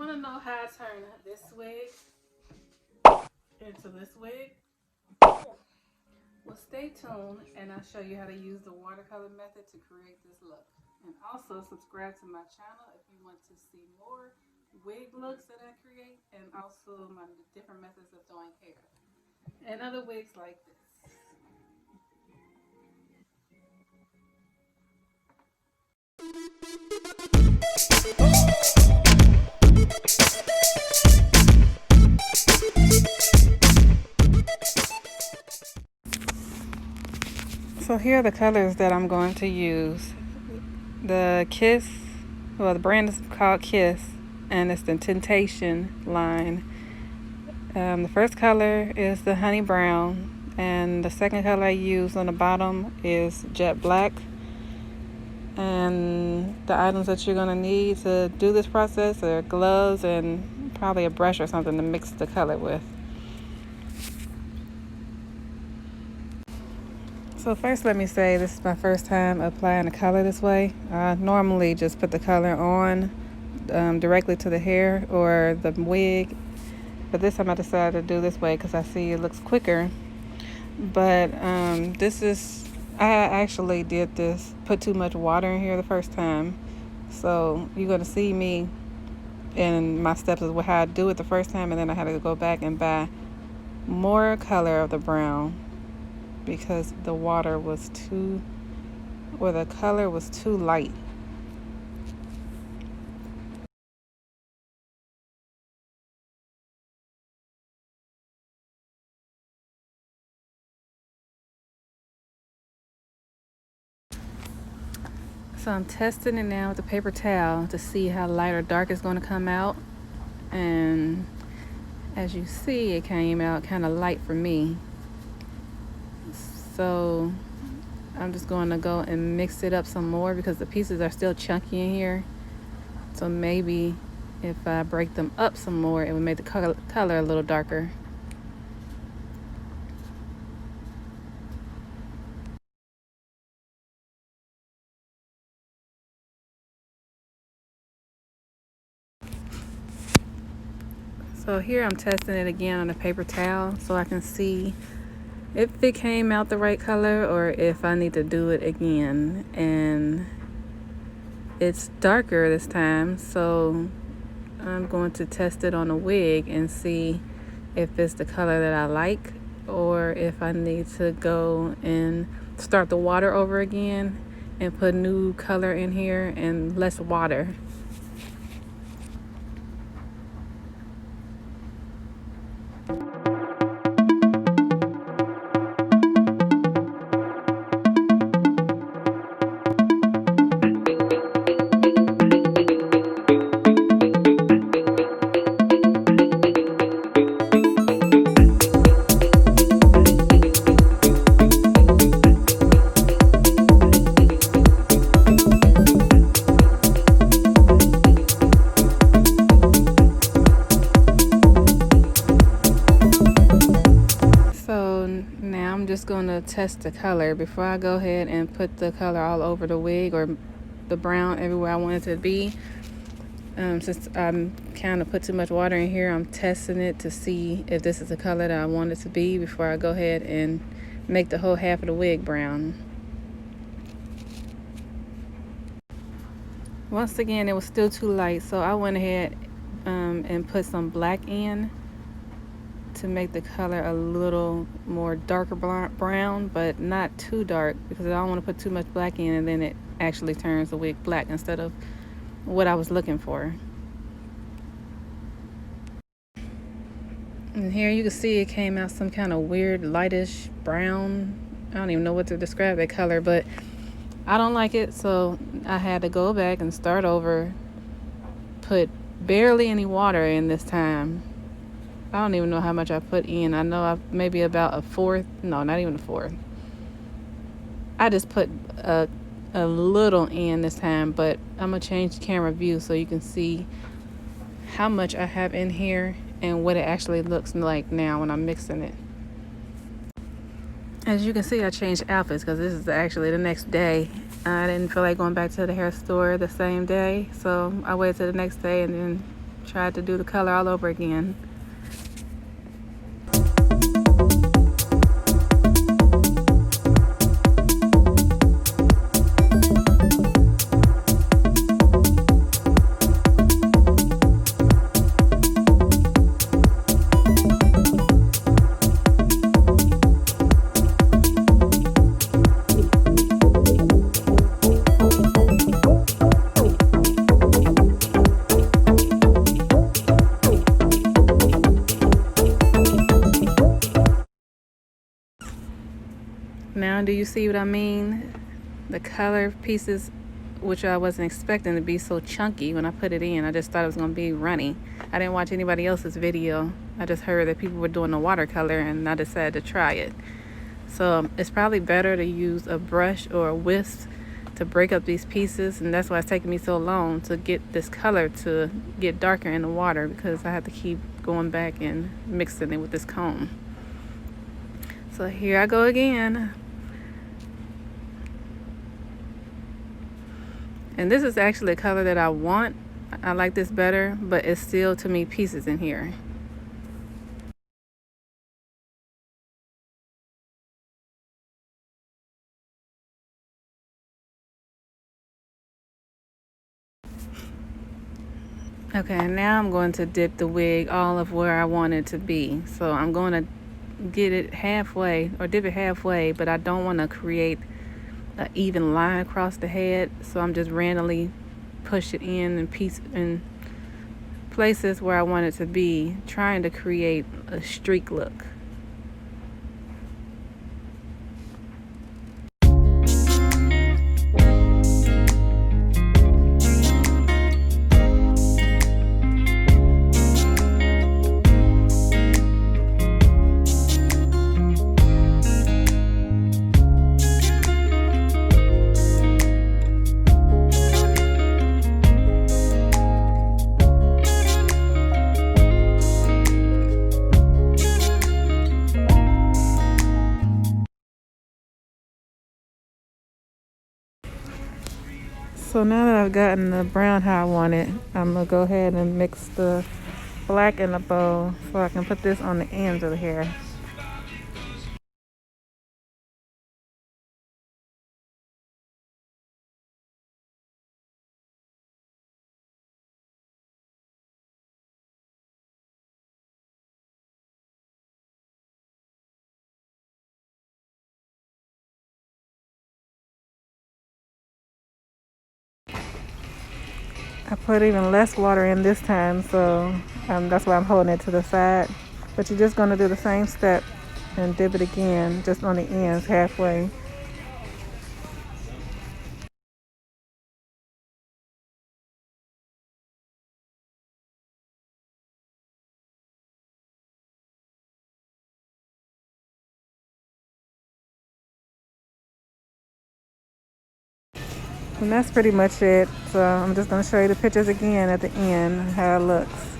want to know how I turn this wig into this wig? Well, stay tuned and I'll show you how to use the watercolor method to create this look. And also subscribe to my channel if you want to see more wig looks that I create, and also my different methods of doing hair and other wigs like this. So here are the colors that I'm going to use. The Kiss, well, the brand is called Kiss, and it's the Tintation line. The first color is the honey brown, and the second color I use on the bottom is jet black. And the items that you're going to need to do this process are gloves and probably a brush or something to mix the color with. So first let me say this is my first time applying the color this way. I normally just put the color on directly to the hair or the wig, but this time I decided to do this way because I see it looks quicker. But I actually did this, put too much water in here the first time, so you're going to see me in my steps of how I do it the first time, and then I had to go back and buy more color of the brown because the color was too light. So I'm testing it now with a paper towel to see how light or dark it's going to come out. And as you see, it came out kind of light for me. So I'm just going to go and mix it up some more because the pieces are still chunky in here. So maybe if I break them up some more, it would make the color a little darker. So here I'm testing it again on a paper towel so I can see if it came out the right color or if I need to do it again. And it's darker this time, so I'm going to test it on a wig and see if it's the color that I like or if I need to go and start the water over again and put new color in here and less water. Now I'm just going to test the color before I go ahead and put the color all over the wig or the brown everywhere I want it to be. Since I'm kind of put too much water in here, I'm testing it to see if this is the color that I want it to be before I go ahead and make the whole half of the wig brown. Once again, it was still too light, so I went ahead and put some black in to make the color a little more darker brown, but not too dark because I don't want to put too much black in and then it actually turns the wig black instead of what I was looking for. And here you can see it came out some kind of weird lightish brown. I don't even know what to describe that color, but I don't like it, so I had to go back and start over, put barely any water in this time. I don't even know how much I put in. I know maybe about a fourth. No, not even a fourth. I just put a little in this time, but I'm going to change the camera view so you can see how much I have in here and what it actually looks like now when I'm mixing it. As you can see, I changed outfits because this is actually the next day. I didn't feel like going back to the hair store the same day, so I waited till the next day and then tried to do the color all over again. Now, do you see what I mean? The color pieces, which I wasn't expecting to be so chunky when I put it in. I just thought it was going to be runny. I didn't watch anybody else's video. I just heard that people were doing the watercolor, and I decided to try it. So it's probably better to use a brush or a whisk to break up these pieces, and that's why it's taking me so long to get this color to get darker in the water, because I have to keep going back and mixing it with this comb. So here I go again. And this is actually a color that I want. I like this better, but it's still, to me, pieces in here. Okay, now I'm going to dip the wig all of where I want it to be. So I'm going to get it halfway, or dip it halfway, but I don't want to create an even line across the head, so I'm just randomly push it in places where I want it to be, trying to create a streak look. So now that I've gotten the brown how I want it, I'm going to go ahead and mix the black in the bowl so I can put this on the ends of the hair. I put even less water in this time, so that's why I'm holding it to the side. But you're just going to do the same step and dip it again, just on the ends halfway. And that's pretty much it. So I'm just going to show you the pictures again at the end, how it looks.